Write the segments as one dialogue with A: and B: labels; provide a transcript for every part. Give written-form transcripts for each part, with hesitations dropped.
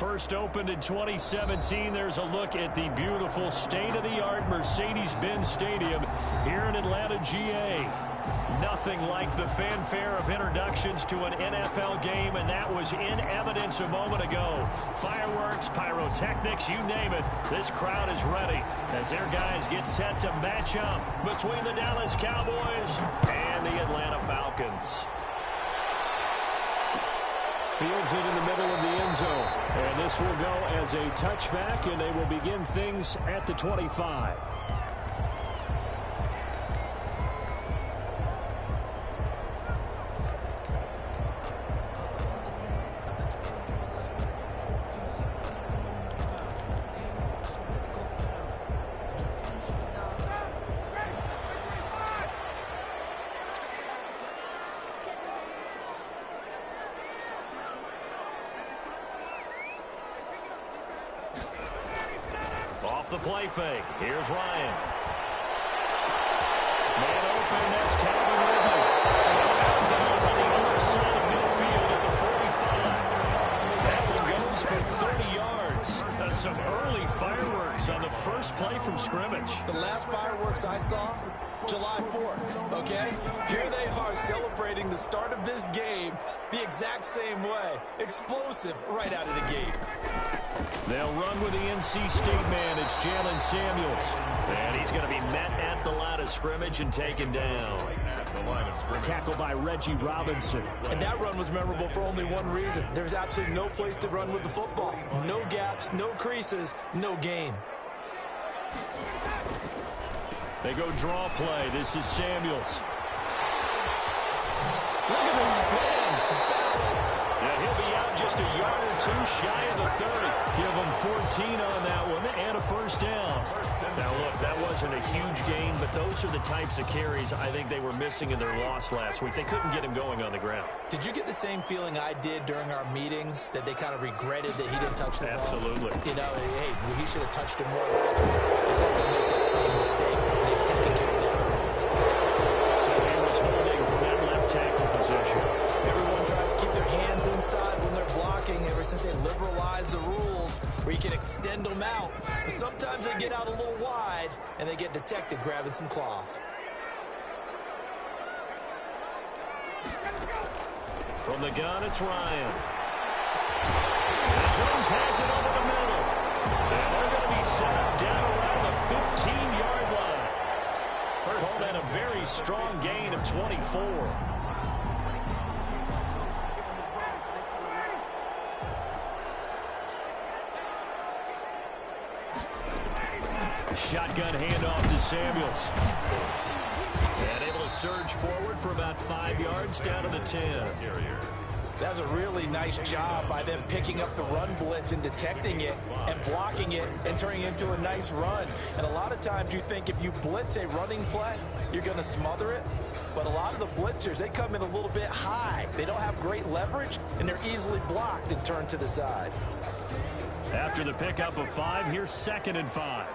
A: first opened in 2017. There's a look at the beautiful state-of-the-art Mercedes-Benz Stadium here in Atlanta, GA. Nothing like the fanfare of introductions to an NFL game, and that was in evidence a moment ago. Fireworks, pyrotechnics, you name it. This crowd is ready as their guys get set to match up between the Dallas Cowboys and the Atlanta Falcons. Fields it in the middle of the end zone, and this will go as a touchback, and they will begin things at the 25. Off the play fake. Here's Ryan. Man open. That's Calvin Ridley. Outbounds on the other side of midfield at the 45. That one goes for 30 yards. Some early fireworks on the first play from scrimmage.
B: The last fireworks I saw, July 4th, okay? Here they are celebrating the start of this game the exact same way. Explosive right out of the gate.
A: They'll run with the NC State man. It's Jalen Samuels. And he's going to be met at the line of scrimmage and taken down. Tackled by Reggie Robinson.
B: And that run was memorable for only one reason. There's absolutely no place to run with the football. No gaps, no creases, no gain.
A: They go draw play. This is Samuels. Look at the spin. Balance. And he'll be out just a yard or two shy of the 30. Give him 14 on that one and a first down. Now, look, that wasn't a huge gain, but those are the types of carries I think they were missing in their loss last week. They couldn't get him going on the ground.
B: Did you get the same feeling I did during our meetings, that they kind of regretted that he didn't touch the ball?
A: Absolutely.
B: You know, hey, he should have touched him more last week. They weren't going to make that same mistake, and he's taking care of that early.
A: So he was holding from that left tackle position.
B: Everyone tries to keep their hands inside when they're blocking ever since they liberalized the rules where you can extend them out. But sometimes they get out a little wide and they get detected grabbing some cloth.
A: From the gun, it's Ryan. And Jones has it over the middle. And they're going to be set up down around the 15-yard line. Call that a very strong gain of 24. Shotgun handoff to Samuels. And able to surge forward for about 5 yards down to the 10.
B: That was a really nice job by them picking up the run blitz and detecting it and blocking it and turning it into a nice run. And a lot of times you think if you blitz a running play, you're going to smother it. But a lot of the blitzers, they come in a little bit high. They don't have great leverage, and they're easily blocked and turned to the side.
A: After the pickup of 5, here's 2nd and 5.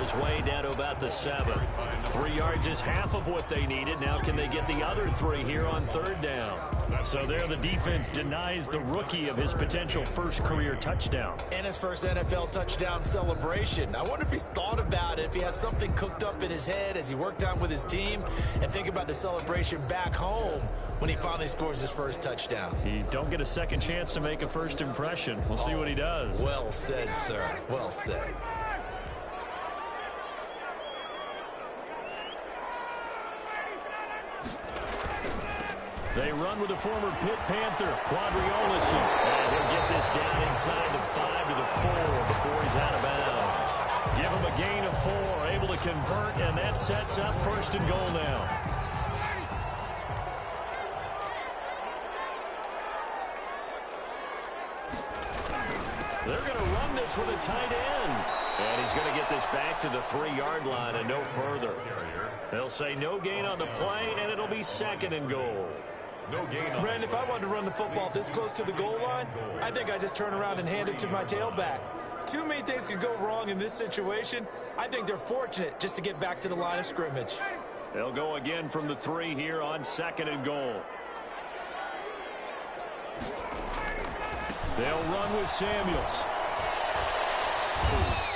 A: His way down to about the 7. 3 yards is half of what they needed. Now can they get the other 3 here on 3rd down? So there the defense denies the rookie of his potential first career touchdown.
B: And his first NFL touchdown celebration. I wonder if he's thought about it, if he has something cooked up in his head as he worked out with his team, and think about the celebration back home when he finally scores his first touchdown.
A: He don't get a second chance to make a first impression. We'll see what he does.
B: Well said, sir. Well said.
A: They run with the former Pitt Panther, Quadriolison. And he'll get this down inside the 5 to the 4 before he's out of bounds. Give him a gain of 4, able to convert, and that sets up 1st and goal now. They're going to run this with a tight end. And he's going to get this back to the 3-yard line and no further. They'll say no gain on the play, and it'll be 2nd and goal.
B: No gain on Brandon, if I wanted to run the football this close to the goal line, I think I'd just turn around and hand it to my tailback. Too many things could go wrong in this situation. I think they're fortunate just to get back to the line of scrimmage.
A: They'll go again from the 3 here on 2nd and goal. They'll run with Samuels.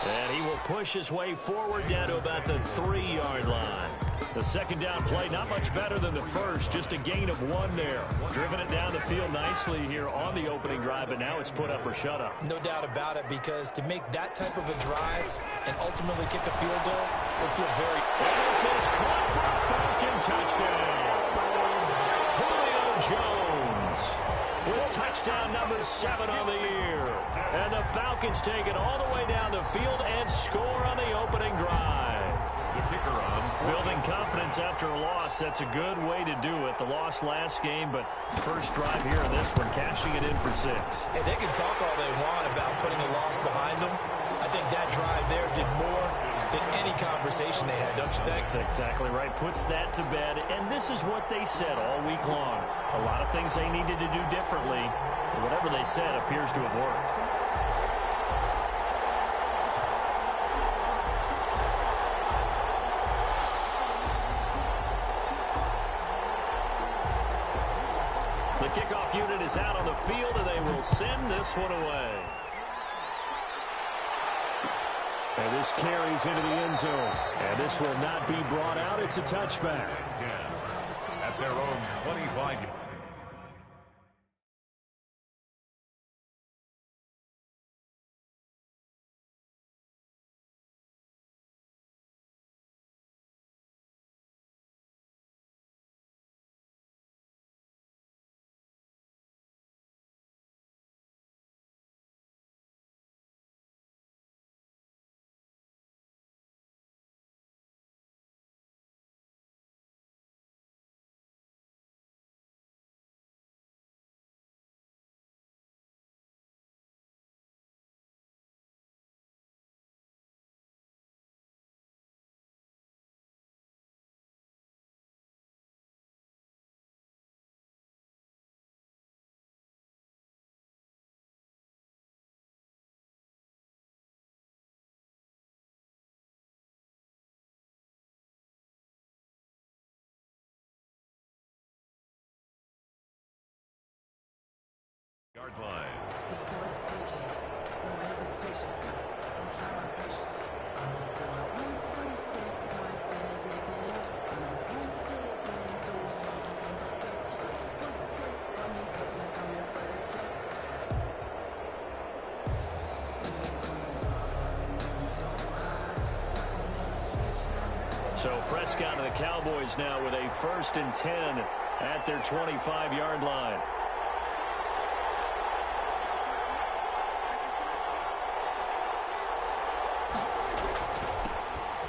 A: And he will push his way forward down to about the 3-yard line. The second down play, not much better than the first, just a gain of 1 there. Driven it down the field nicely here on the opening drive, but now it's put up or shut up.
B: No doubt about it, because to make that type of a drive and ultimately kick a field goal would feel very...
A: And this is caught for a Falcon touchdown. Julio Jones with touchdown number 7 on the year. And the Falcons take it all the way down the field and score on the opening drive.
C: The kicker on.
A: Building confidence after a loss, that's a good way to do it. The loss last game, but first drive here in this one, cashing it in for 6.
B: Hey, they can talk all they want about putting a loss behind them. I think that drive there did more than any conversation they had, don't you think?
A: That's exactly right. Puts that to bed, and this is what they said all week long. A lot of things they needed to do differently, but whatever they said appears to have worked. The kickoff unit is out on the field, and they will send this one away. And this carries into the end zone. And this will not be brought out. It's a touchback.
C: 10 at their own 25. Yard line.
D: It's for the taking. No hesitation. Don't try my patience. I'm on board 147. My tennis making love. And I'm 20 minutes away. I'm my buckets. Footsteps coming up like I'm in for the check.
A: So Prescott and the Cowboys now with a 1st and 10 at their 25-yard line.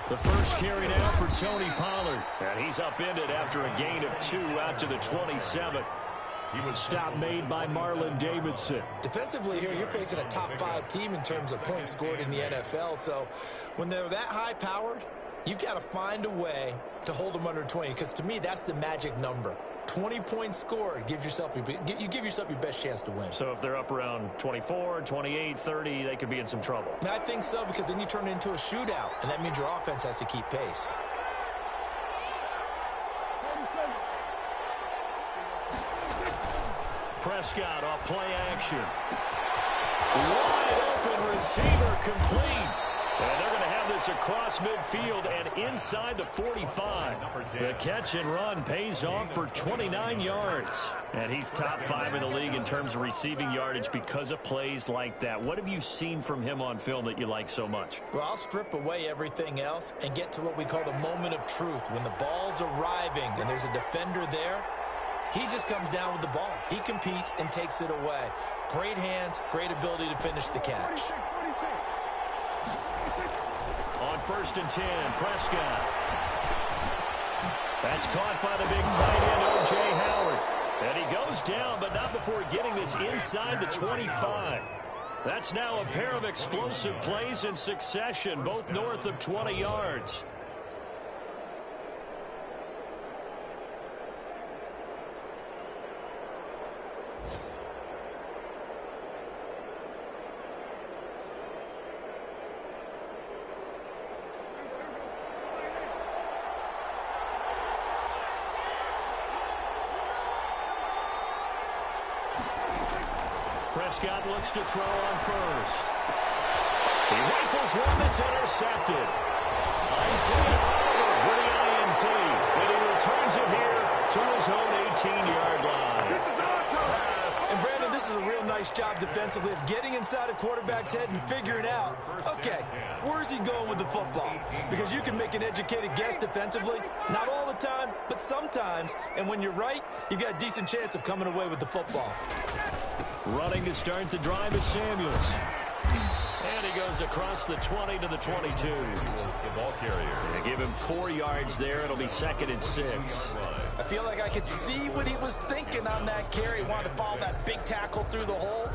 A: The first carry now for Tony Pollard. And he's upended after a gain of 2 out to the 27. He was stop made by Marlon Davidson.
B: Defensively here, you're facing a top-5 team in terms of points scored in the NFL. So when they're that high-powered, you've got to find a way to hold them under 20. Because to me, that's the magic number. 20 points scored, you give yourself your best chance to win.
A: So if they're up around 24, 28, 30, they could be in some trouble.
B: And I think so, because then you turn it into a shootout, and that means your offense has to keep pace.
A: Prescott off play action. Wide open receiver complete. And they're going to have this across midfield and inside the 45. The catch and run pays off for 29 yards. And he's top 5 in the league in terms of receiving yardage because of plays like that. What have you seen from him on film that you like so much?
B: Well, I'll strip away everything else and get to what we call the moment of truth. When the ball's arriving and there's a defender there, he just comes down with the ball. He competes and takes it away. Great hands, great ability to finish the catch.
A: On 1st and 10, Prescott. That's caught by the big tight end, O.J. Howard. And he goes down, but not before getting this inside the 25. That's now a pair of explosive plays in succession, both north of 20 yards. Prescott looks to throw on first. He rifles one that's intercepted. Isaiah Oliver with the INT, and he returns it here to his own 18-yard line.
C: This is our turn.
B: And Brandon, this is a real nice job defensively of getting inside a quarterback's head and figuring out, okay, where's he going with the football? Because you can make an educated guess defensively, not all the time, but sometimes. And when you're right, you've got a decent chance of coming away with the football.
A: Running to start the drive is Samuels. And he goes across the 20 to the 22.
C: The ball carrier.
A: They give him 4 yards there. It'll be 2nd and 6.
B: I feel like I could see what he was thinking on that carry. Wanted to follow that big tackle through the hole.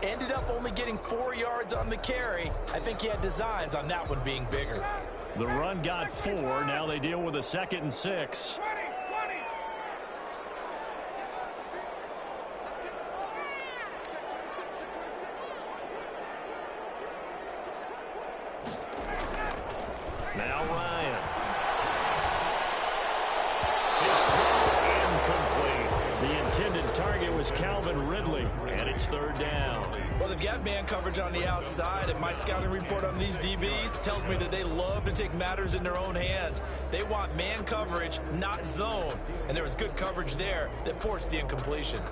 B: Ended up only getting 4 yards on the carry. I think he had designs on that one being bigger.
A: The run got 4. Now they deal with a 2nd and 6. Now Ryan. His throw incomplete. The intended target was Calvin Ridley, and it's 3rd down.
B: Well, they've got man coverage on the outside, and my scouting report on these DBs tells me that they love to take matters in their own hands. They want man coverage, not zone. And there was good coverage there that forced the incompletion.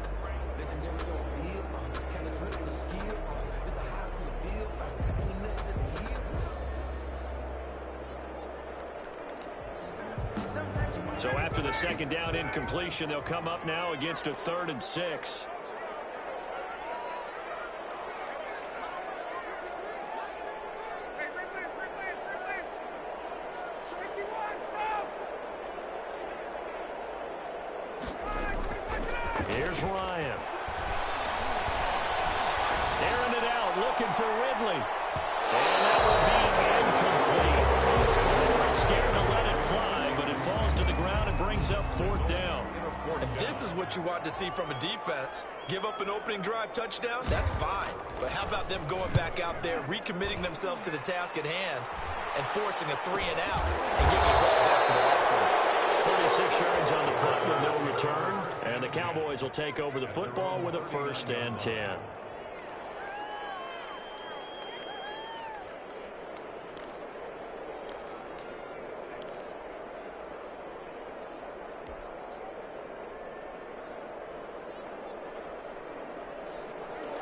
A: So after the 2nd down incompletion, they'll come up now against a 3rd and 6. Here's Ryan. Airing it out, looking for Ridley. And that will be incomplete. They weren't scared to let it fly, but it falls to the ground and brings up 4th down.
B: And this is what you want to see from a defense. Give up an opening drive touchdown, that's fine. But how about them going back out there, recommitting themselves to the task at hand, and forcing a 3 and out, and giving the ball back to the offense.
A: 36 yards on the punt with no return. And the Cowboys will take over the football with a 1st and 10.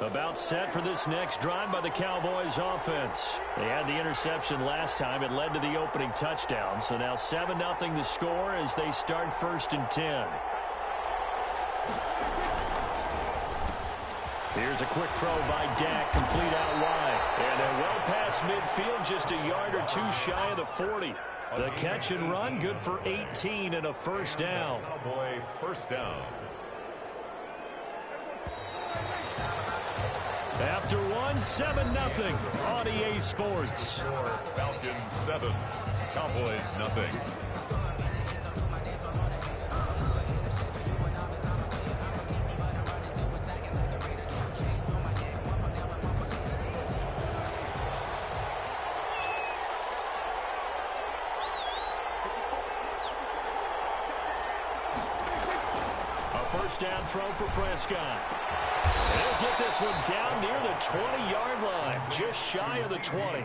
A: About set for this next drive by the Cowboys offense. They had the interception last time. It led to the opening touchdown. So now 7-0 to score as they start 1st and 10. Here's a quick throw by Dak, complete out wide. And they're well past midfield, just a yard or 2 shy of the 40. The catch and run, good for 18 and a 1st down.
C: Cowboy 1st down.
A: After 7-0 on EA Sports.
C: Falcons 7, Cowboys nothing.
A: A 1st down throw for Prescott. He'll get this one down near the 20-yard line, just shy of the 20.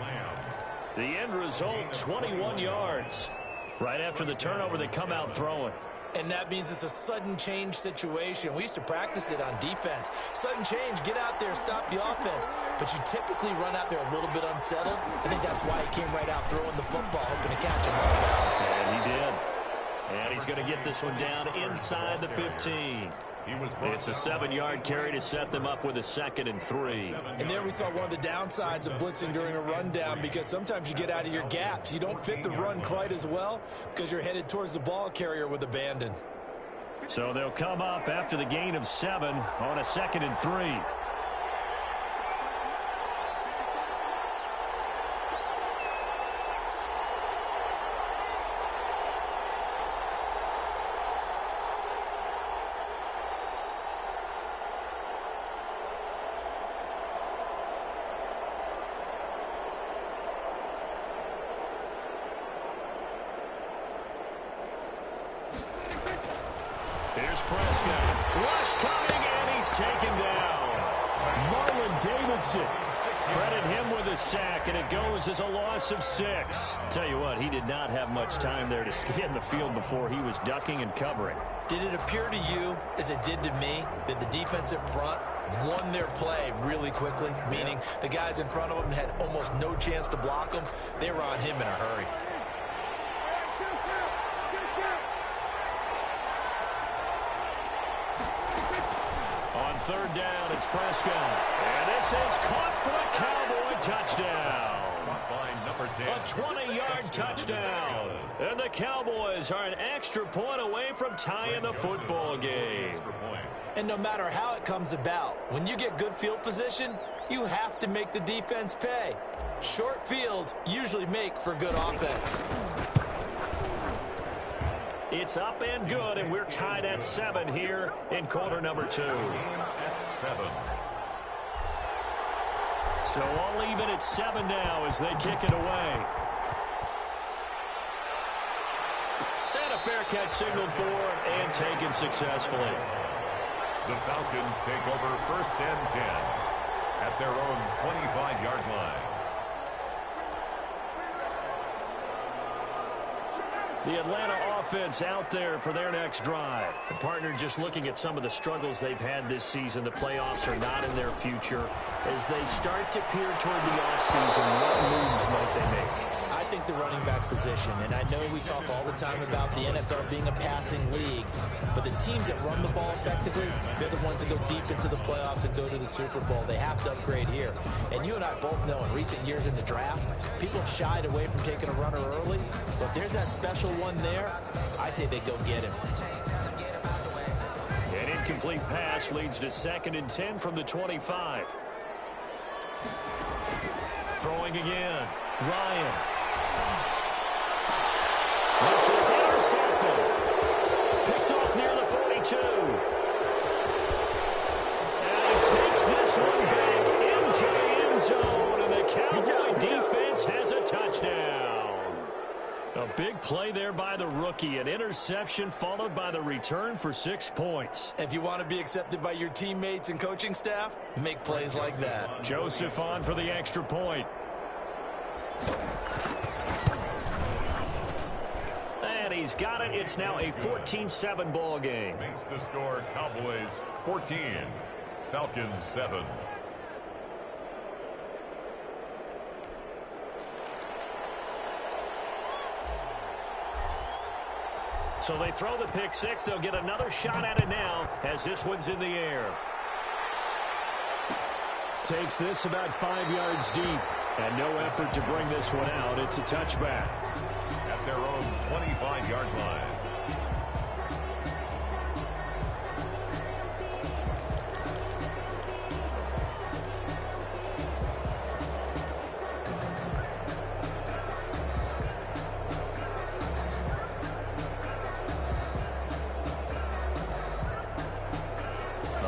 A: The end result, 21 yards. Right after the turnover, they come out throwing.
B: And that means it's a sudden change situation. We used to practice it on defense. Sudden change, get out there, stop the offense. But you typically run out there a little bit unsettled. I think that's why he came right out throwing the football, hoping to catch him off balance.
A: And he did. And he's going to get this one down inside the 15. It's a 7-yard carry to set them up with a 2nd and 3.
B: And there we saw one of the downsides of blitzing during a rundown, because sometimes you get out of your gaps. You don't fit the run quite as well because you're headed towards the ball carrier with abandon.
A: So they'll come up after the gain of 7 on a 2nd and 3. Here's Prescott. Rush coming, and he's taken down. Marlon Davidson. Credit him with a sack, and it goes as a loss of 6. Tell you what, he did not have much time there to scan the field before he was ducking and covering.
B: Did it appear to you, as it did to me, that the defensive front won their play really quickly? Meaning the guys in front of them had almost no chance to block him. They were on him in a hurry.
A: On third down, it's Prescott. And this is caught for a Cowboy touchdown.
C: Number 10.
A: A 20-yard touchdown. And the Cowboys are an extra point away from tying the football game.
B: And no matter how it comes about, when you get good field position, you have to make the defense pay. Short fields usually make for good offense.
A: It's up and good, and we're tied at 7 here in quarter number 2.
C: At 7.
A: So all even at 7 now as they kick it away. And a fair catch signaled for and taken successfully.
C: The Falcons take over first and 10 at their own 25-yard line.
A: The Atlanta offense out there for their next drive. The partner just looking at some of the struggles they've had this season. The playoffs are not in their future. As they start to peer toward the offseason, what moves might they make?
B: I think the running back position, and I know we talk all the time about the NFL being a passing league, but the teams that run the ball effectively, they're the ones that go deep into the playoffs and go to the Super Bowl. They have to upgrade here. And you and I both know in recent years in the draft, people have shied away from taking a runner early, but if there's that special one there, I say they go get him.
A: An incomplete pass leads to 2nd and 10 from the 25. Throwing again. Ryan. This is intercepted. Picked off near the 42. And he takes this one back into the end zone. And the Cowboy defense has a touchdown. A big play there by the rookie. An interception followed by the return for 6 points.
B: If you want to be accepted by your teammates and coaching staff, make plays like that.
A: Joseph on for the extra point. And he's got it. It's now a 14-7 ball game.
C: Makes the score Cowboys 14, Falcons 7.
A: So they throw the pick 6. They'll get another shot at it now as this one's in the air. Takes this about 5 yards deep. And no effort to bring this one out. It's a touchback.
C: At their own 25-yard line.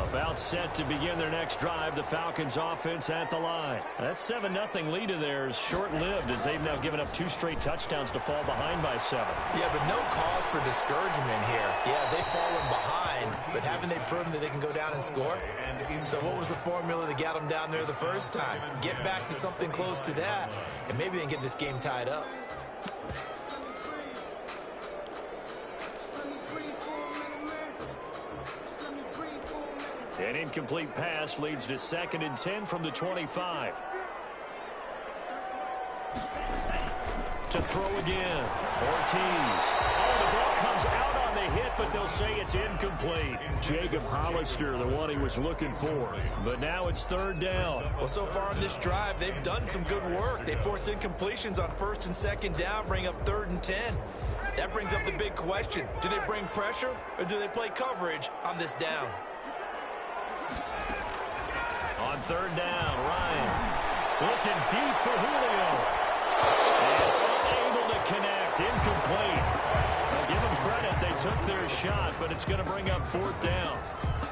A: About set to begin their next drive. The Falcons offense at the line. That 7-0 lead of theirs short-lived as they've now given up 2 straight touchdowns to fall behind by 7.
B: Yeah, but no cause for discouragement here. Yeah, they've fallen behind, but haven't they proven that they can go down and score? So what was the formula that got them down there the first time? Get back to something close to that, and maybe they can get this game tied up.
A: An incomplete pass leads to 2nd and 10 from the 25. To throw again. Ortiz. Oh, the ball comes out on the hit, but they'll say it's incomplete. Jacob Hollister, the one he was looking for. But now it's 3rd down.
B: Well, so far on this drive, they've done some good work. They force incompletions on 1st and 2nd down, bring up 3rd and 10. That brings up the big question. Do they bring pressure, or do they play coverage on this down?
A: On 3rd down, Ryan looking deep for Julio. And unable to connect, incomplete. I'll give them credit, they took their shot, but it's going to bring up 4th down.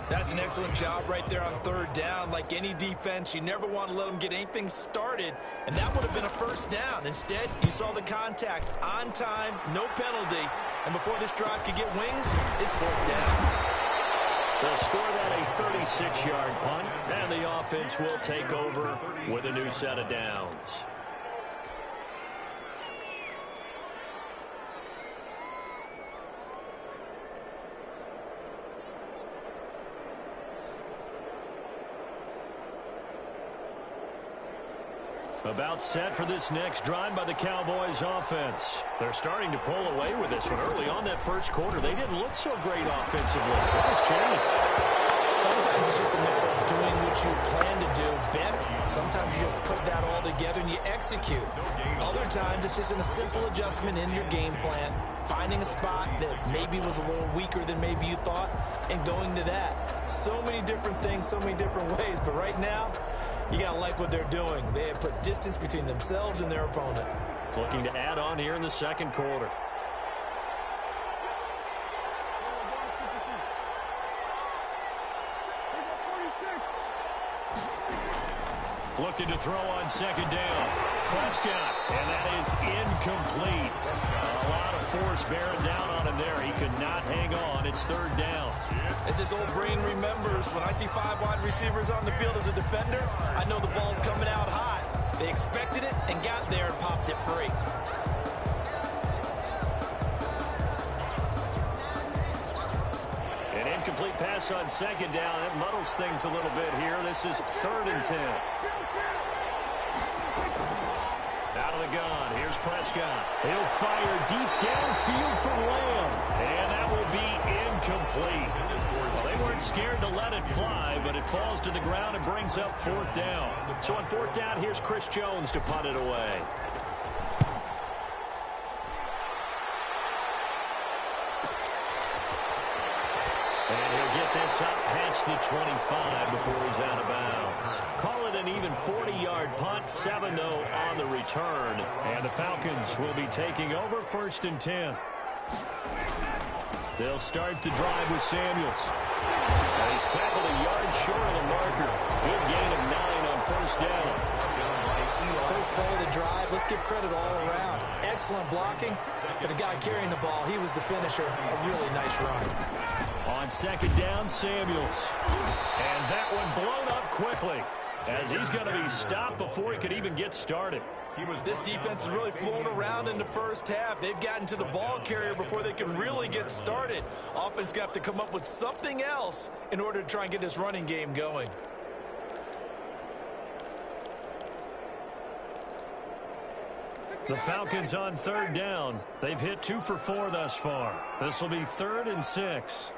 B: That's an excellent job right there on 3rd down. Like any defense, you never want to let them get anything started, and that would have been a 1st down. Instead, you saw the contact on time, no penalty, and before this drive could get wings, it's 4th down.
A: They'll score that a 36-yard punt, and the offense will take over with a new set of downs. About set for this next drive by the Cowboys offense. They're starting to pull away with this one. Early on that first quarter, they didn't look so great offensively. What has changed?
B: Sometimes it's just a matter of doing what you plan to do better. Sometimes you just put that all together and you execute. Other times it's just a simple adjustment in your game plan, finding a spot that maybe was a little weaker than maybe you thought, and going to that. So many different things, so many different ways, but right now, you got to like what they're doing. They have put distance between themselves and their opponent.
A: Looking to add on here in the second quarter. Looking to throw on second down. Prescott, and that is incomplete. A lot of force bearing down on him there. He could not hang on. It's third down.
B: As his old brain remembers, when I see 5 wide receivers on the field as a defender, I know the ball's coming out hot. They expected it and got there and popped it free.
A: An incomplete pass on second down. That muddles things a little bit here. This is 3rd and 10. Out of the gun. Here's Prescott. He'll fire deep downfield for Lamb. And that will be incomplete. Well, they weren't scared to let it fly, but it falls to the ground and brings up 4th down. So on 4th down, here's Chris Jones to punt it away. And he'll get this up past the 25 before he's out of bounds. Call it an even 40-yard punt, 7-0 on the return. And the Falcons will be taking over 1st and 10. They'll start the drive with Samuels. And he's tackled a yard short of the marker. Good gain of 9 on 1st down.
B: First play of the drive, let's give credit all around. Excellent blocking, but the guy carrying the ball, he was the finisher. A really nice run.
A: On 2nd down, Samuels. And that one blown up quickly, as he's going to be stopped before he could even get started.
B: This defense has really flown around in the first half. They've gotten to the ball carrier before they can really get started. Offense going to have to come up with something else in order to try and get this running game going.
A: The Falcons on 3rd down. They've hit 2 for 4 thus far. This will be 3rd and 6.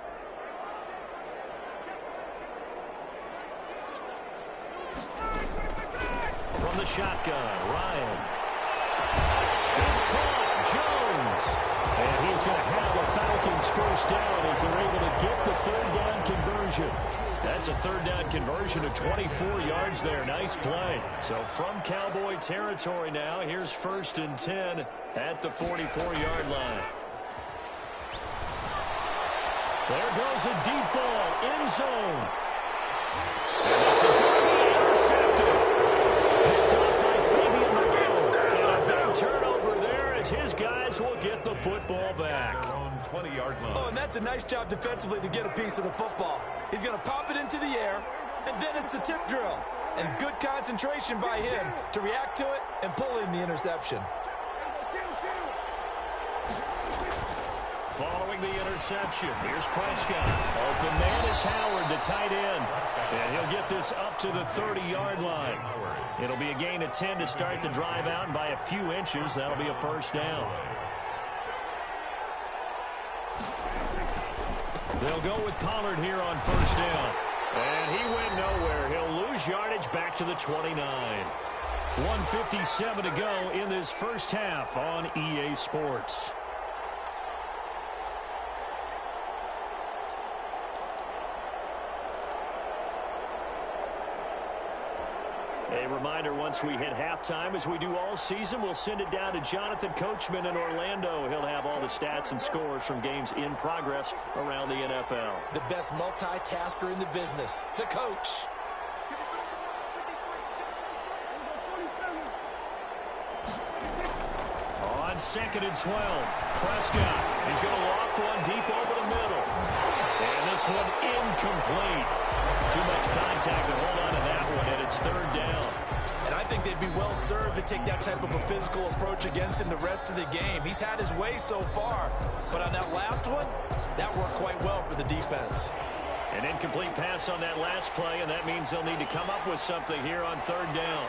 A: From the shotgun, Ryan. It's caught, Jones. And he's going to have the Falcons 1st down as they're able to get the 3rd down conversion. That's a 3rd down conversion of 24 yards there. Nice play. So from Cowboy territory now, here's 1st and 10 at the 44-yard line. There goes a deep ball, end zone. And this is going to be intercepted. Picked up by Fabian Moreau. And a big turnover there as his guys will get the football back.
C: 20-yard line.
B: Oh, and that's a nice job defensively to get a piece of the football. He's going to pop it into the air, and then it's the tip drill. And good concentration by him to react to it and pull in the interception.
A: Following the interception, here's Prescott. Open man is Howard, the tight end. And he'll get this up to the 30-yard line. It'll be a gain of 10 to start the drive out, and by a few inches, that'll be a 1st down. They'll go with Pollard here on 1st down. And he went nowhere. He'll lose yardage back to the 29. 1:57 to go in this first half on EA Sports. A reminder, once we hit halftime, as we do all season, we'll send it down to Jonathan Coachman in Orlando. He'll have all the stats and scores from games in progress around the NFL.
B: The best multitasker in the business, the coach. On
A: 2nd and 12. Prescott, he's going to loft one deep over the middle. And this one incomplete. Too much contact to hold on to that one, and it's 3rd down.
B: And I think they'd be well served to take that type of a physical approach against him the rest of the game. He's had his way so far, but on that last one, that worked quite well for the defense.
A: An incomplete pass on that last play, and that means they'll need to come up with something here on 3rd down.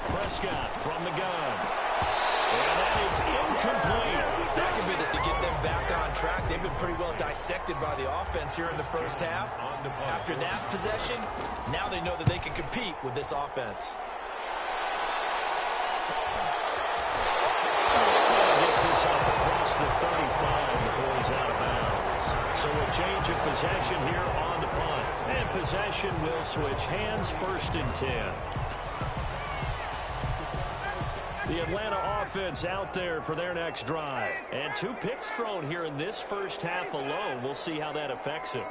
A: Prescott from the gun. And that is incomplete.
B: That could be this to get them back on track. They've been pretty well dissected by the offense here in the first half. After that possession, now they know that they can compete with this offense.
A: Gets this up across the 35 before he's out of bounds. So a change of possession here on the punt. And possession will switch hands, 1st and 10. The Atlanta offense out there for their next drive. And 2 picks thrown here in this first half alone. We'll see how that affects him.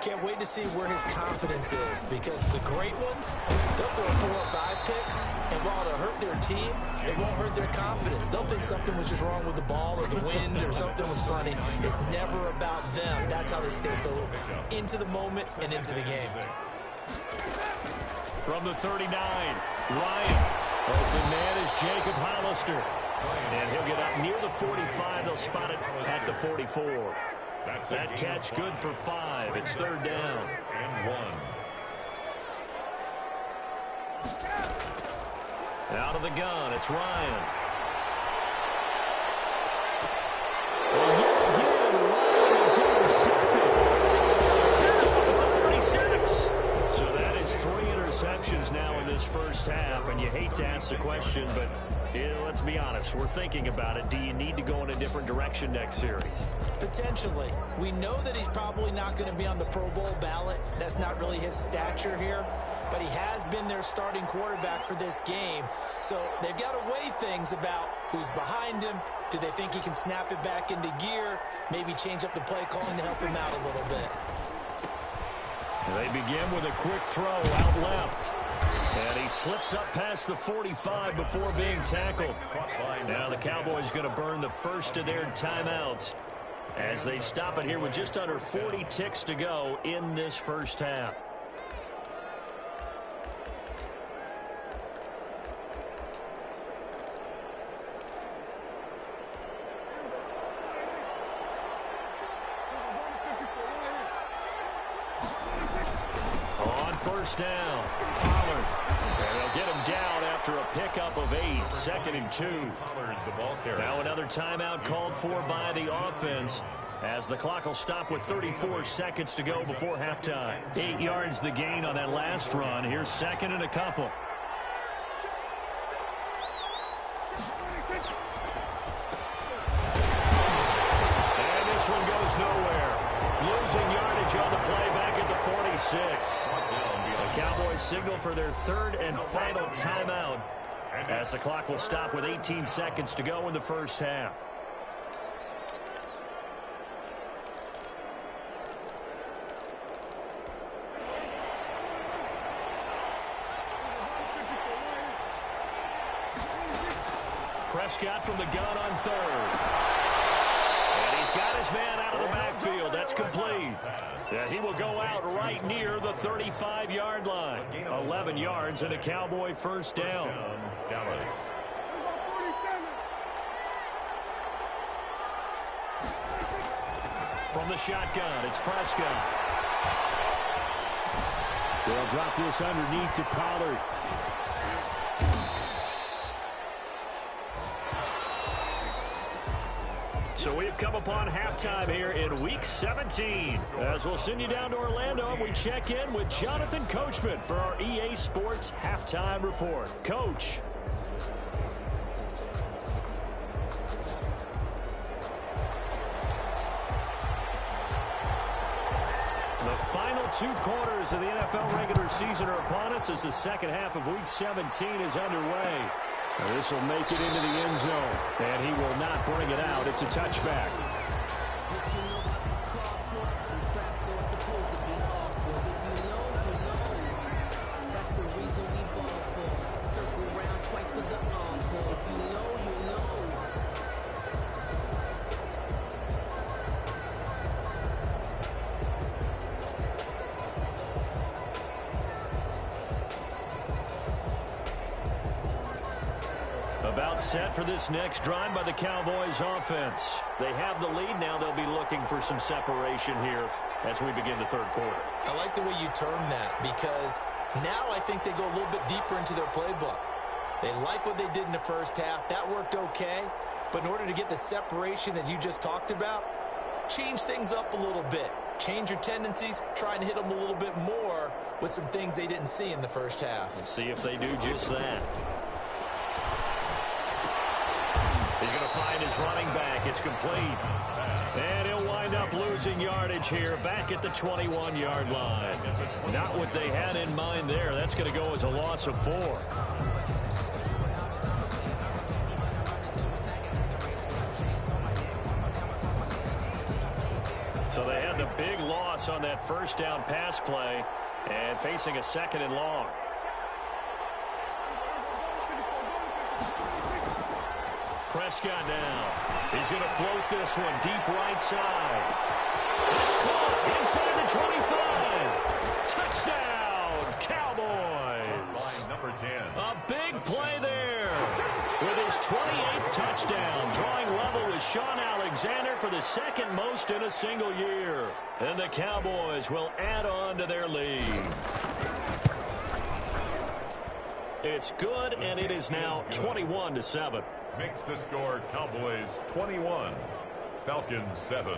B: Can't wait to see where his confidence is, because the great ones, they'll throw 4 or 5 picks, and while it'll hurt their team, it won't hurt their confidence. They'll think something was just wrong with the ball or the wind or something was funny. It's never about them. That's how they stay so into the moment and into the game.
A: From the 39, Ryan. Open man is Jacob Hollister. And he'll get up near the 45. They'll spot it at the 44. That catch good for 5. It's 3rd down.
C: And 1.
A: Out of the gun, it's Ryan. Again, Ryan is intercepted. Picked off at the 36. So that is 3 interceptions now in this first half, and you hate to ask the question, but let's be honest, we're thinking about it. Do you need to go in a different direction next series?
B: Potentially. We know that he's probably not going to be on the Pro Bowl ballot. That's not really his stature here, but he has been their starting quarterback for this game. So they've got to weigh things about who's behind him. Do they think he can snap it back into gear? Maybe change up the play calling to help him out a little bit.
A: They begin with a quick throw out left. And he slips up past the 45 before being tackled. Now the Cowboys going to burn the first of their timeouts as they stop it here with just under 40 ticks to go in this first half. On first down, Pollard. And they'll get him down after a pickup of 8, 2nd and 2. Now another timeout called for by the offense as the clock will stop with 34 seconds to go before halftime. 8 yards the gain on that last run. Here's 2nd and a couple. And this one goes nowhere. Losing yardage on the play back at the 46. The Cowboys signal for their 3rd and final timeout as the clock will stop with 18 seconds to go in the first half. Prescott from the gun on 3rd. And he's got his man out of the backfield. That's complete. Yeah, he will go out right near the 35-yard line. 11 yards and a Cowboy first down.
C: Dallas.
A: From the shotgun, it's Prescott. They'll drop this underneath to Pollard. So we've come upon halftime here in Week 17. As we'll send you down to Orlando, and we check in with Jonathan Coachman for our EA Sports Halftime Report. Coach. The final 2 quarters of the NFL regular season are upon us as the second half of Week 17 is underway. This will make it into the end zone, and he will not bring it out. It's a touchback.
D: for the encore. If you know, you know.
A: About set for this next drive by the Cowboys offense. They have the lead. Now they'll be looking for some separation here as we begin the third quarter.
B: I like the way you term that, because now I think they go a little bit deeper into their playbook. They like what they did in the first half. That worked okay. But in order to get the separation that you just talked about, change things up a little bit. Change your tendencies, try and hit them a little bit more with some things they didn't see in the first half.
A: Let's see if they do just that. He's going to find his running back. It's complete. And he'll wind up losing yardage here back at the 21-yard line. Not what they had in mind there. That's going to go as a loss of 4. So they had the big loss on that first down pass play and facing a second and long. Prescott now. He's going to float this one deep right side. It's caught inside the 25. Touchdown, Cowboys.
C: Line number 10.
A: A big play there with his 28th touchdown. Drawing level with Sean Alexander for the second most in a single year. And the Cowboys will add on to their lead. It's good, and it is now 21-7.
C: Makes the score Cowboys 21, Falcons 7.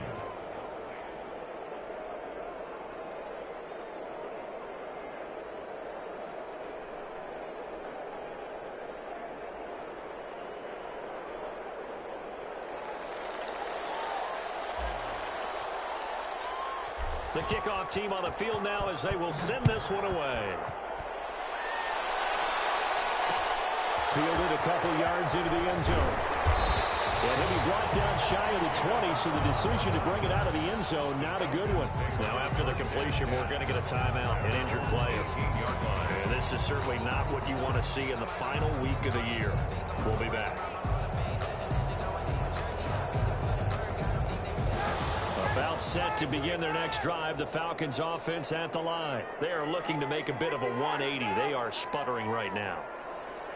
A: The kickoff team on the field now as they will send this one away. Fielded a couple yards into the end zone. And he'll be brought down shy of the 20, so the decision to bring it out of the end zone, not a good one. Now, after the completion, we're going to get a timeout, an injured player. And this is certainly not what you want to see in the final week of the year. We'll be back. About set to begin their next drive, the Falcons offense at the line. They are looking to make a bit of a 180. They are sputtering right now.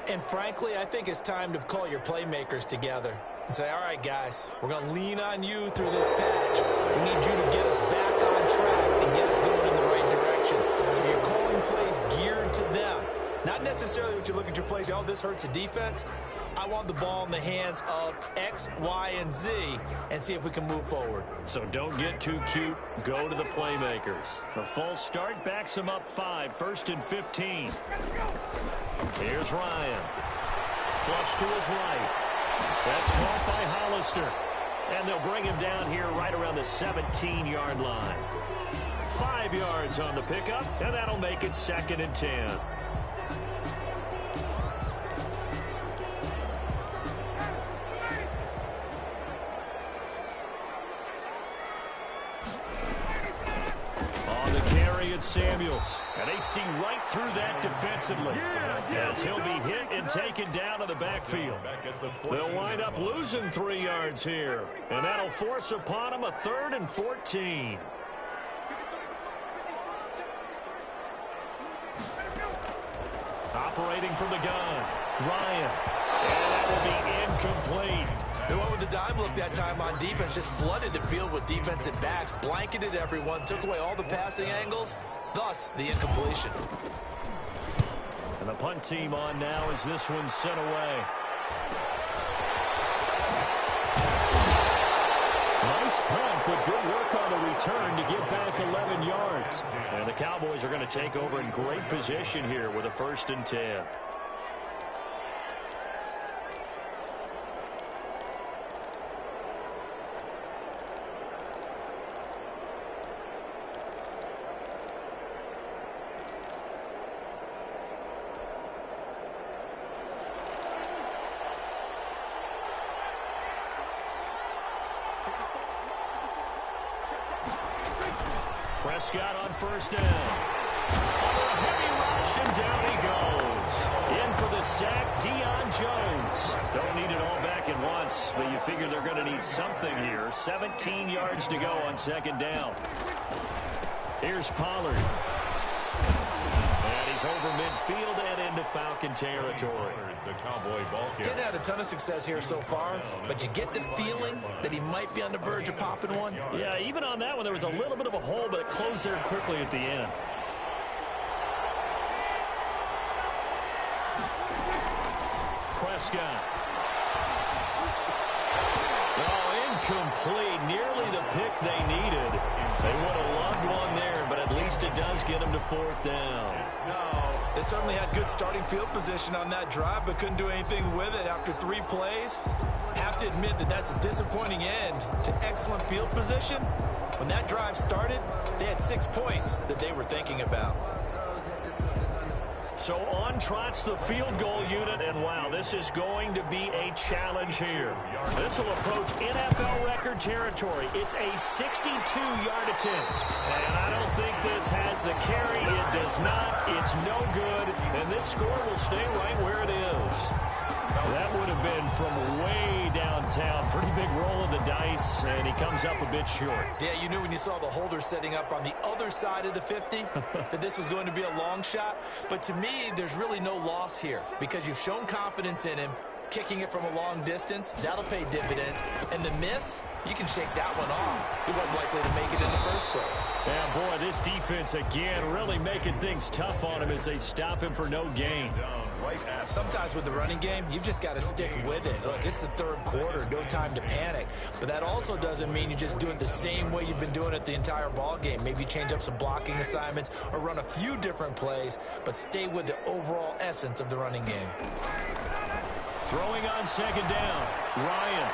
B: And frankly, I think it's time to call your playmakers together and say, all right, guys, we're going to lean on you through this patch. We need you to get us back on track and get us going in the right direction. So you're calling plays geared to them. Not necessarily what you look at your plays, oh, this hurts the defense. I want the ball in the hands of X, Y, and Z and see if we can move forward.
A: So don't get too cute. Go to the playmakers. A false start backs him up 5, 1st and 15. Here's Ryan. Flush to his right. That's caught by Hollister. And they'll bring him down here right around the 17-yard line. 5 yards on the pickup, and that'll make it 2nd and 10. Samuels, and they see right through that defensively as he'll be hit and taken down to the backfield. They'll wind up losing 3 yards here, and that'll force upon them a 3rd and 14. Operating from the gun, Ryan, and that will be incomplete.
B: They went with the dime look that time on defense, just flooded the field with defensive backs, blanketed everyone, took away all the passing angles, thus the incompletion.
A: And the punt team on now as this one's sent away. Nice punt, but good work on the return to get back 11 yards. And the Cowboys are going to take over in great position here with a 1st and 10. Prescott on 1st down. Oh, a heavy rush, and down he goes. In for the the sack, Deion Jones. Don't need it all back at once, but you figure they're going to need something here. 17 yards to go on second down. Here's Pollard. And he's over midfield and into Falcon territory.
C: The Cowboy ball carrier.
B: Didn't have a ton of success here so far, but you get the feeling that he might be on the verge of popping one.
A: Yeah, even on that one, there was a little bit of a hole, but it closed there quickly at the end. Prescott. Oh, incomplete. Nearly the pick they needed. They would have loved one there, but at least it does get them to fourth down.
B: They certainly had good starting field position on that drive, but couldn't do anything with it after 3 plays. Have to admit that that's a disappointing end to excellent field position. When that drive started, they had 6 points that they were thinking about.
A: So on trots the field goal unit, and wow, this is going to be a challenge here. This will approach NFL record territory. It's a 62-yard attempt. And I don't think this has the carry. It does not. It's no good. And this score will stay right where it is. That would have been from way downtown. Pretty big roll of the dice, and he comes up a bit short.
B: Yeah, you knew when you saw the holder setting up on the other side of the 50 that this was going to be a long shot. But to me, there's really no loss here because you've shown confidence in him. Kicking it from a long distance, that'll pay dividends. And the miss, you can shake that one off. He wasn't likely to make it in the first place.
A: Yeah, boy, this defense, again, really making things tough on him as they stop him for no gain.
B: Sometimes with the running game, you've just got to stick with it. Look, it's the third quarter, no time to panic. But that also doesn't mean you just do it the same way you've been doing it the entire ball game. Maybe change up some blocking assignments or run a few different plays, but stay with the overall essence of the running game.
A: Throwing on second down, Ryan.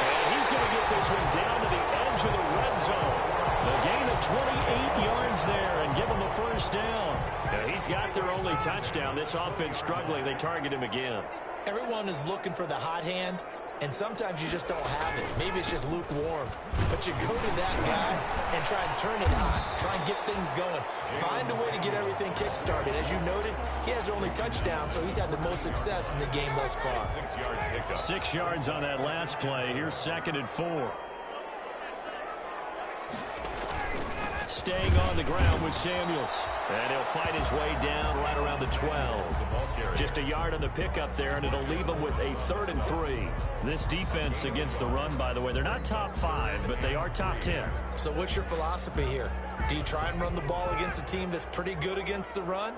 A: And he's going to get this one down to the edge of the red zone. A gain of 28 yards there and give him the first down. Now, he's got their only touchdown. This offense struggling. They target him again.
B: Everyone is looking for the hot hand, and sometimes you just don't have it. Maybe it's just lukewarm. But you go to that guy and try and turn it hot. Try and get things going. Find a way to get everything kick-started. As you noted, he has their only touchdown, so he's had the most success in the game thus far.
A: 6 yards on that last play. Here's 2nd and 4. Staying on the ground with Samuels. And he'll fight his way down right around the 12. Just a yard on the pickup there, and it'll leave him with a 3rd and 3. This defense against the run, by the way, they're not top 5, but they are top 10.
B: So what's your philosophy here? Do you try and run the ball against a team that's pretty good against the run?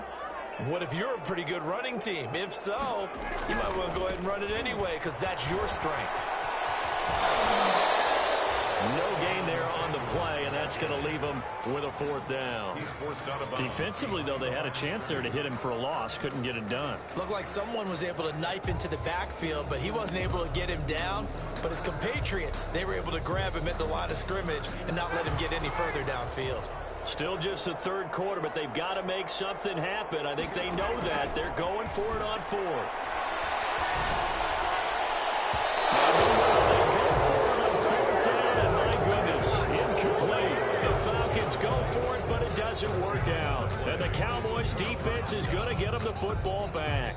B: What if you're a pretty good running team? If so, you might want to go ahead and run it anyway because that's your strength.
A: No gain there on the play, and that's going to leave him with a 4th down. Defensively, though, they had a chance there to hit him for a loss. Couldn't get it done.
B: Looked like someone was able to knife into the backfield, but he wasn't able to get him down. But his compatriots, they were able to grab him at the line of scrimmage and not let him get any further downfield.
A: Still just the 3rd quarter, but they've got to make something happen. I think they know that. They're going for it on 4th. Go for it, but it doesn't work out. And the Cowboys defense is going to get them the football back.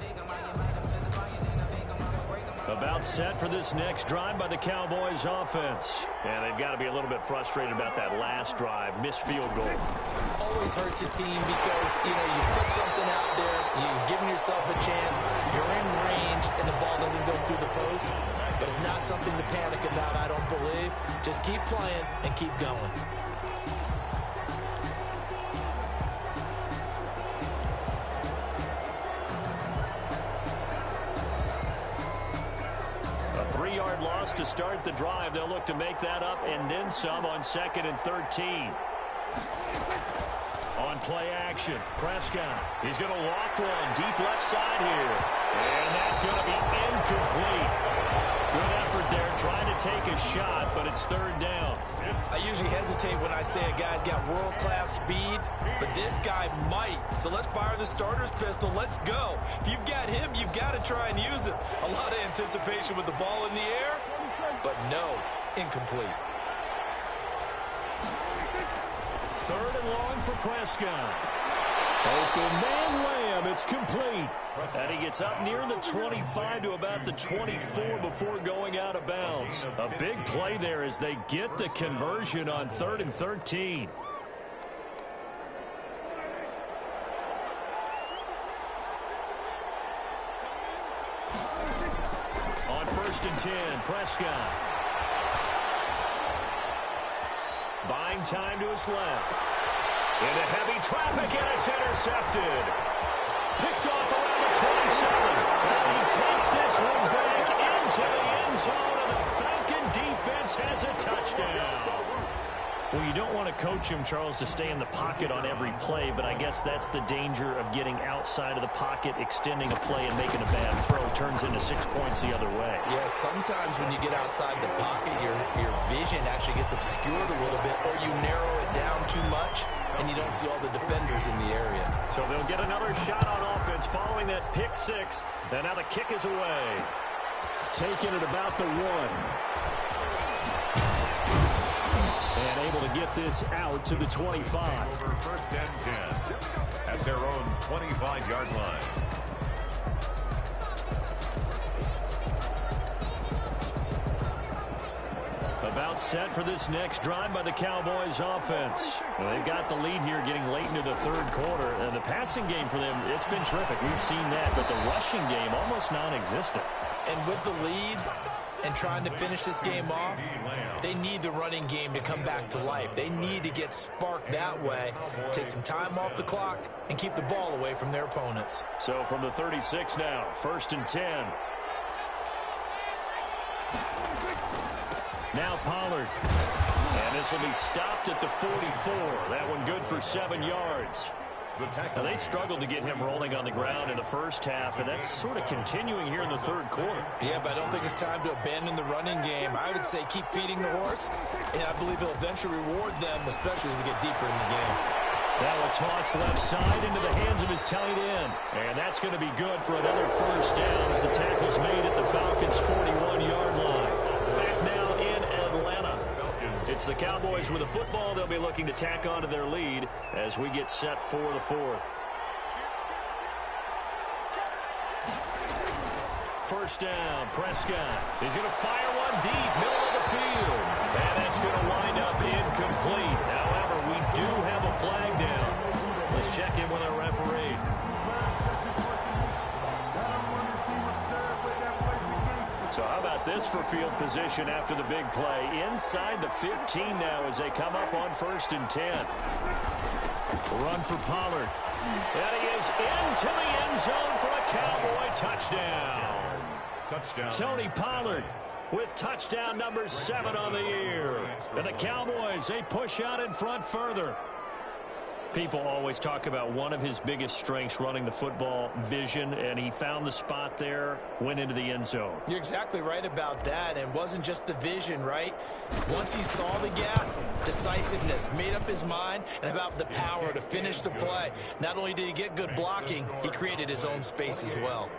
A: About set for this next drive by the Cowboys offense. And they've got to be a little bit frustrated about that last drive. Missed field goal.
B: Always hurts a team because, you put something out there, you've given yourself a chance, you're in range, and the ball doesn't go through the post. But it's not something to panic about, I don't believe. Just keep playing and keep going.
A: Loss to start the drive. They'll look to make that up and then some on 2nd and 13. On play action, Prescott. He's going to loft one deep left side here. And that's going to be incomplete. Good effort there trying to take a shot, but it's 3rd down.
B: I usually hesitate when I say a guy's got world-class speed, but this guy might. So let's fire the starter's pistol. Let's go. If you've got him, you've got to try and use him. A lot of anticipation with the ball in the air, but no, incomplete.
A: 3rd and long for Prescott. Open man lamb. It's complete. And he gets up near the 25 to about the 24 before going out of bounds. A big play there as they get the conversion on 3rd and 13. On 1st and 10, Prescott. Buying time to his left. Into heavy traffic, and it's intercepted. Picked off around the 27. And he takes this one back into the end zone, and the Falcon defense has a touchdown. Well, you don't want to coach him, Charles, to stay in the pocket on every play, but I guess that's the danger of getting outside of the pocket, extending a play, and making a bad throw. Turns into 6 points the other way.
B: Yeah, sometimes when you get outside the pocket, your vision actually gets obscured a little bit, or you narrow it down too much, and you don't see all the defenders in the area. So
A: they'll get another shot on offense following that pick six, and now the kick is away. Taking it about the 1. And able to get this out to the 25.
C: Over 1st and 10 at their own 25-yard line.
A: About set for this next drive by the Cowboys offense. Well, they've got the lead here getting late into the 3rd quarter. And the passing game for them, it's been terrific. We've seen that. But the rushing game, almost non-existent.
B: And with the lead and trying to finish this game off, they need the running game to come back to life. They need to get sparked that way, take some time off the clock, and keep the ball away from their opponents.
A: So from the 36 now, 1st and 10. Now Pollard. And this will be stopped at the 44. That one good for 7 yards. Now, they struggled to get him rolling on the ground in the first half, and that's sort of continuing here in the 3rd quarter.
B: Yeah, but I don't think it's time to abandon the running game. I would say keep feeding the horse, and I believe he'll eventually reward them, especially as we get deeper in the game.
A: Now a toss left side into the hands of his tight end. And that's going to be good for another 1st down as the tackle's made at the Falcons' 41-yard line. Back now in Atlanta. It's the Cowboys with the football. They'll be looking to tack on to their lead as we get set for the 4th. 1st down, Prescott. He's going to fire one deep, middle of the field. And that's going to wind up incomplete. However, we do have a flag down. Let's check in with our referee. So how about this for field position after the big play? Inside the 15 now as they come up on 1st and 10. Run for Pollard. And he is into the end zone for a Cowboy touchdown. Tony Pollard with touchdown number 7 on the year. And the Cowboys, they push out in front further. People always talk about one of his biggest strengths running the football, vision, and he found the spot there, went into the end zone.
B: You're exactly right about that, and it wasn't just the vision, right? Once he saw the gap, decisiveness, made up his mind, and about the power to finish the play. Not only did he get good blocking, he created his own space as well.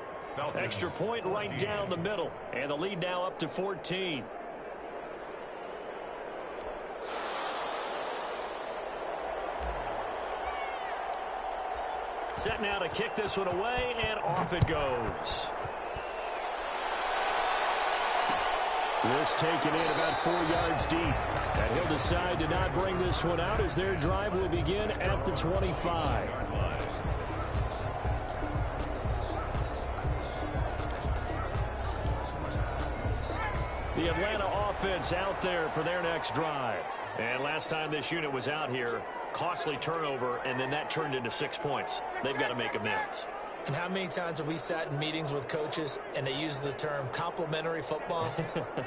A: Extra point right down the middle, and the lead now up to 14. Set now to kick this one away, and off it goes. This taken in about 4 yards deep. And he'll decide to not bring this one out as their drive will begin at the 25. The Atlanta offense out there for their next drive. And last time this unit was out here, costly turnover, and then that turned into 6 points. They've got to make amends.
B: And how many times have we sat in meetings with coaches and they use the term complementary football?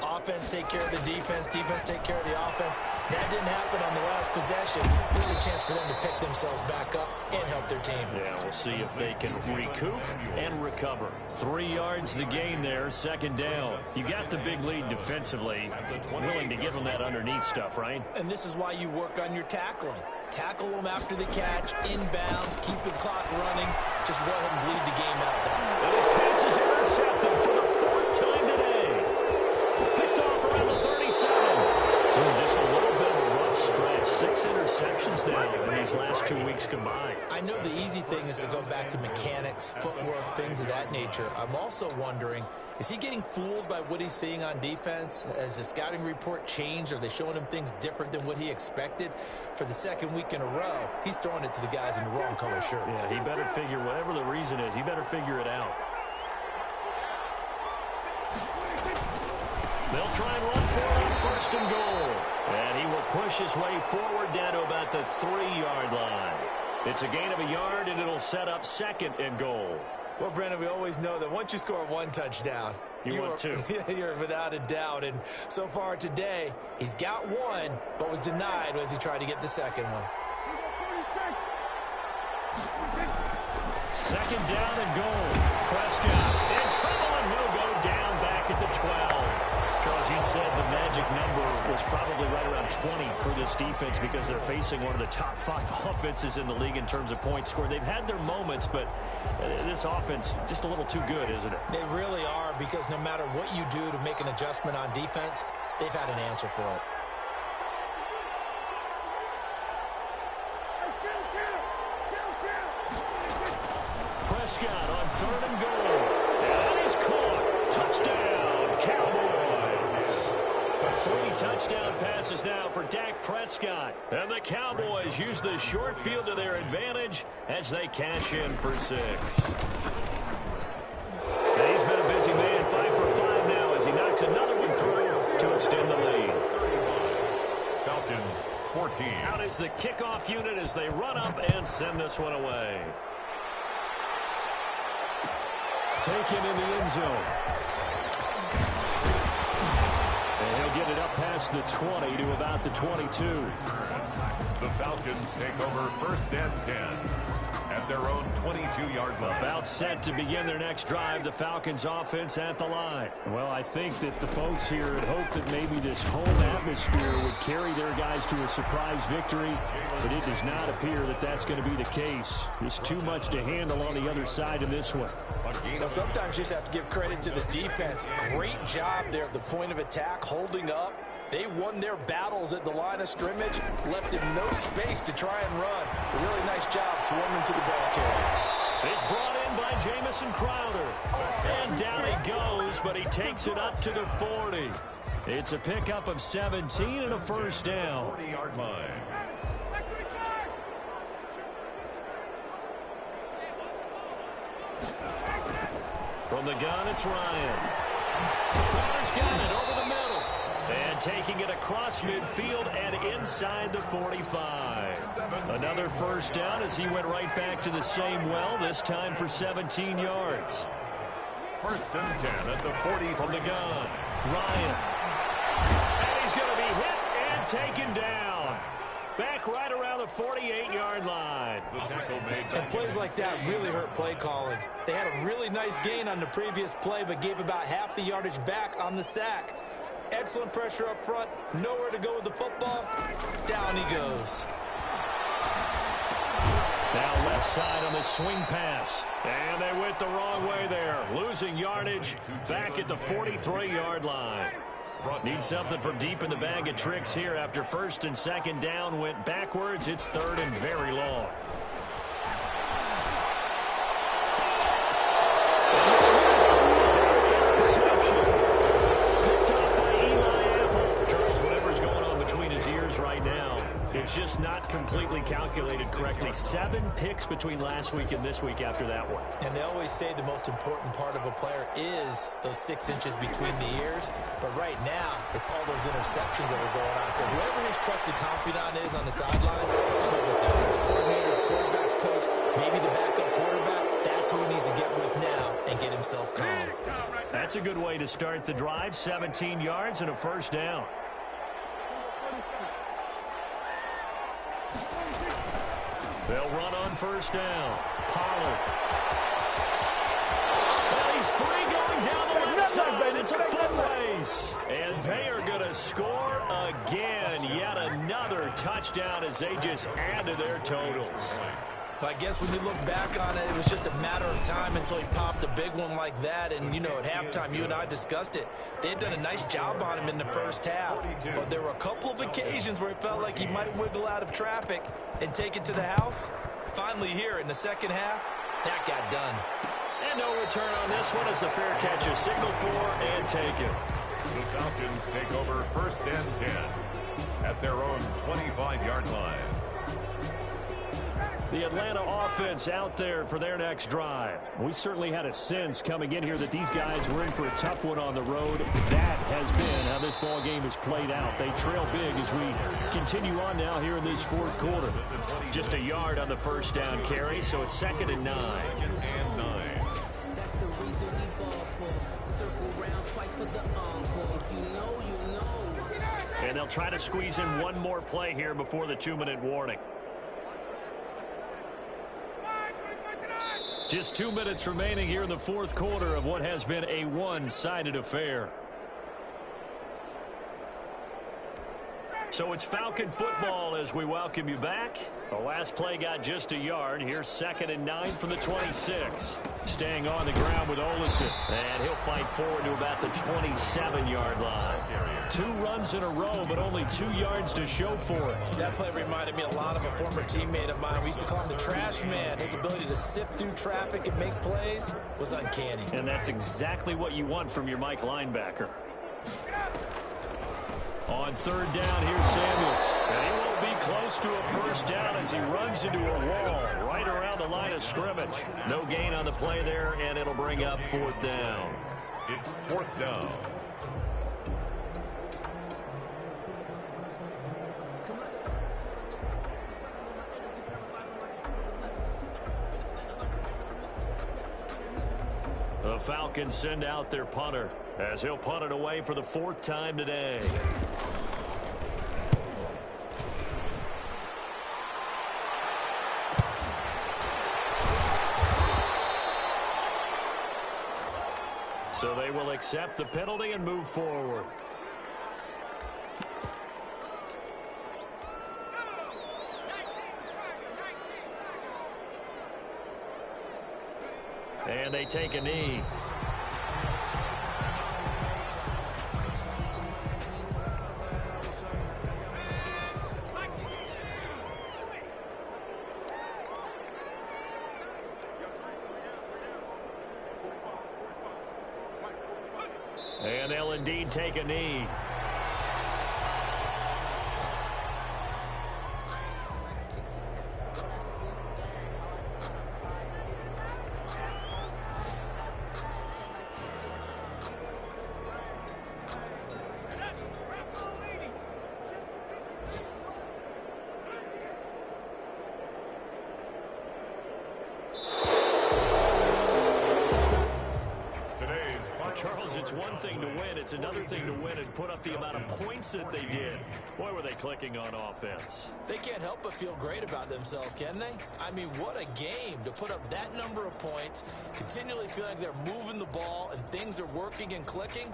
B: Offense take care of the defense, defense take care of the offense. That didn't happen on the last possession. This is a chance for them to pick themselves back up and help their team.
A: Yeah, we'll see if they can recoup and recover. 3 yards the gain there, 2nd down. You got the big lead defensively. Willing to give them that underneath stuff, right?
B: And this is why you work on your tackling. Tackle them after the catch, inbounds, keep the clock running. Just go ahead and bleed the game out there.
A: And his pass is intercepted for the 4th time today. Picked off around the 37. Just a little bit of a rough stretch. 6 interceptions now in these last 2 weeks combined.
B: I know the easy thing is to go back to mechanics, footwork, things of that nature. I'm also wondering, is he getting fooled by what he's seeing on defense? Has the scouting report changed? Are they showing him things different than what he expected? For the second week in a row, he's throwing it to the guys in the wrong color shirts.
A: Yeah, he better figure, whatever the reason is, he better figure it out. They'll try and run for it on first and goal. And he will push his way forward down to about the 3-yard line. It's a gain of a yard, and it'll set up second and goal.
B: Well, Brandon, we always know that once you score one touchdown,
A: you want two.
B: You're without a doubt. And so far today, he's got one, but was denied as he tried to get the second one.
A: Second down and goal. Prescott in trouble, and he'll go down back at the 12. Charles, you'd said the magic number was probably right around 20 for this defense because they're facing one of the top 5 offenses in the league in terms of points scored. They've had their moments, but this offense just a little too good, isn't it?
B: They really are, because no matter what you do to make an adjustment on defense, they've had an answer for it.
A: Prescott on third and goal. And he's caught. Touchdown, Cowboys. 3 touchdown passes now for Dak Prescott. And the Cowboys use the short field to their advantage as they cash in for 6. And he's been a busy man, 5 for 5 now as he knocks another one through to extend the lead.
C: Falcons 14.
A: Out is the kickoff unit as they run up and send this one away. Taken in the end zone. And he'll get it up past the 20 to about the 22.
C: The Falcons take over first and 10 at their own 22-yard line.
A: About set to begin their next drive, the Falcons offense at the line. Well, I think that the folks here had hoped that maybe this home atmosphere would carry their guys to a surprise victory, but it does not appear that that's going to be the case. There's too much to handle on the other side in this one.
B: Well, sometimes you just have to give credit to the defense. Great job there at the point of attack, holding up. They won their battles at the line of scrimmage, left him no space to try and run. A really nice job swarming to the ball carrier.
A: It's brought in by Jamison Crowder. And down he goes, but he takes it up to the 40. It's a pickup of 17 and a first down.
C: 40-yard line.
A: From the gun, it's Ryan. Crowder's got it over the middle. And taking it across midfield and inside the 45. Another first down as he went right back to the same well, this time for 17 yards.
C: First and 10 at the 40
A: from the gun. Ryan. And he's going to be hit and taken down. Back right around the 48-yard line.
C: The tackle made.
B: And plays like that really hurt play calling. They had a really nice gain on the previous play, but gave about half the yardage back on the sack. Excellent pressure up front. Nowhere to go with the football. Down he goes.
A: Now left side on the swing pass. And they went the wrong way there. Losing yardage back at the 43-yard line. Need something from deep in the bag of tricks here after first and second down went backwards. It's third and very long. Interception. Picked up by Eli Apple. Charles, whatever's going on between his ears right now, it's just not completely calculated correctly. 7 picks between last week and this week after that one.
B: And they always say the most important part of a player is those 6 inches between the ears. But right now, it's all those interceptions that are going on. So whoever his trusted confidant is on the sidelines, whether it's the offensive coordinator, the quarterback's coach, maybe the backup quarterback, that's who he needs to get with now and get himself calm.
A: That's a good way to start the drive. 17 yards and a first down. They'll run on first down. Pollard. Well, he's free going down the left side. It's a foot race. And they are going to score again. Yet another touchdown as they just add to their totals.
B: I guess when you look back on it, it was just a matter of time until he popped a big one like that. And, you know, at halftime, you and I discussed it. They had done a nice job on him in the first half. But there were a couple of occasions where it felt like he might wiggle out of traffic and take it to the house. finally here in the second half, that got done.
A: And no return on this one as the fair catch is signaled for and taken.
C: The Falcons take over 1st and 10 at their own 25-yard line.
A: The Atlanta offense out there for their next drive. We certainly had a sense coming in here that these guys were in for a tough one on the road. That has been how this ball game has played out. They trail big as we continue on now here in this fourth quarter. Just a yard on the first down carry, so it's 2nd and 9.
D: That's the reason we ball for. Circle round twice for the encore. If you know, you know.
A: And they'll try to squeeze in one more play here before the 2-minute warning. Just 2 minutes remaining here in the fourth quarter of what has been a one-sided affair. So it's Falcon football as we welcome you back. The last play got just a yard. Here's 2nd and 9 from the 26. Staying on the ground with Olsen. And he'll fight forward to about the 27-yard line. 2 runs in a row, but only 2 yards to show for it.
B: That play reminded me a lot of a former teammate of mine. We used to call him the trash man. His ability to sift through traffic and make plays was uncanny.
A: And that's exactly what you want from your Mike linebacker. On 3rd down, here's Samuels. And he won't be close to a first down as he runs into a wall right around the line of scrimmage. No gain on the play there, and it'll bring up 4th down.
C: It's 4th down.
A: The Falcons send out their punter as he'll punt it away for the 4th time today. So they will accept the penalty and move forward. And they take a knee. And they'll indeed take a knee. Charles, it's one thing to win. It's another thing to win and put up the amount of points that they did. Boy, were they clicking on offense.
B: They can't help but feel great about themselves, can they? I mean, what a game to put up that number of points, continually feel like they're moving the ball and things are working and clicking.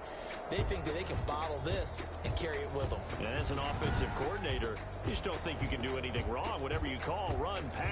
B: They think that they can bottle this and carry it with them.
A: And as an offensive coordinator, you just don't think you can do anything wrong. Whatever you call, run, pass.